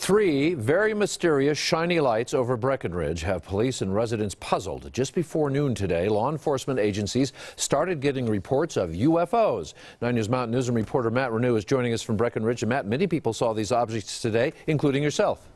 Three very mysterious shiny lights over Breckenridge have police and residents puzzled. Just before noon today, law enforcement agencies started getting reports of UFOs. 9 News Mountain Newsroom reporter Matt Renoux is joining us from Breckenridge. And Matt, many people saw these objects today, including yourself.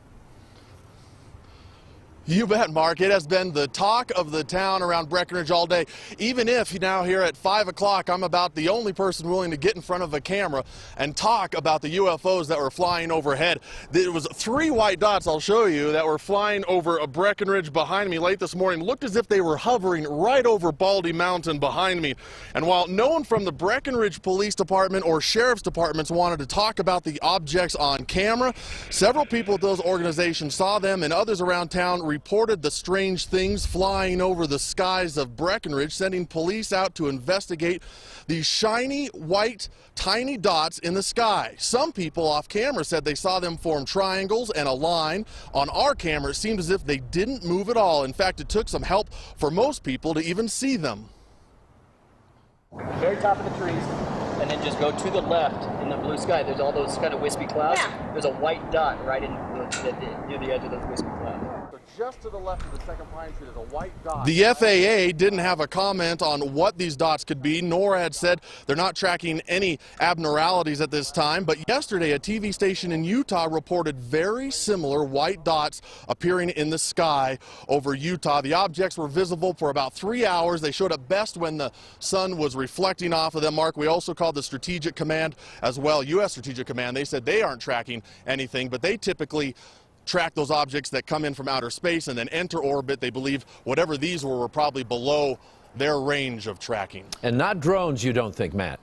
You bet, Mark. It has been the talk of the town around Breckenridge all day. Even if now here at 5 o'clock, I'm about the only person willing to get in front of a camera and talk about the UFOs that were flying overhead. There was 3 white dots, I'll show you, that were flying over a Breckenridge behind me late this morning. Looked as if they were hovering right over Baldy Mountain behind me. And while no one from the Breckenridge Police Department or Sheriff's Departments wanted to talk about the objects on camera, several people at those organizations saw them, and others around town reported the strange things flying over the skies of Breckenridge, sending police out to investigate these shiny, white, tiny dots in the sky. Some people off camera said they saw them form triangles and a line. On our camera, it seemed as if they didn't move at all. In fact, it took some help for most people to even see them. Very top of the trees, and then just go to the left in the blue sky. There's all those kind of wispy clouds. Yeah. There's a white dot right in near the edge of those wispy clouds. Just to the left of the second pine tree, there's a white dot. The FAA didn't have a comment on what these dots could be. NORAD said they're not tracking any abnormalities at this time. But yesterday, a TV station in Utah reported very similar white dots appearing in the sky over Utah. The objects were visible for about 3 hours. They showed up best when the sun was reflecting off of them. Mark, we also called the Strategic Command as well, U.S. Strategic Command. They said they aren't tracking anything, but they typically track those objects that come in from outer space and then enter orbit. They believe whatever these were probably below their range of tracking. And not drones, you don't think, Matt?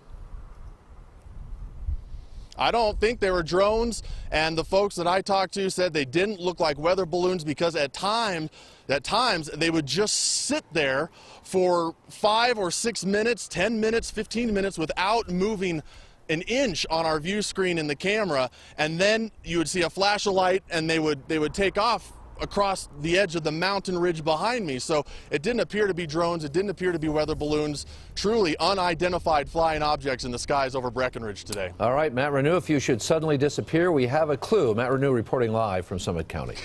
I don't think they were drones, and the folks that I talked to said they didn't look like weather balloons because at times they would just sit there for 5 or 6 minutes, 10 minutes, 15 minutes without moving an inch on our view screen in the camera, and then you would see a flash of light and they would take off across the edge of the mountain ridge behind me. So it didn't appear to be drones, it didn't appear to be weather balloons, truly unidentified flying objects in the skies over Breckenridge today. All right, Matt Renoux, if you should suddenly disappear, we have a clue. Matt Renoux reporting live from Summit County.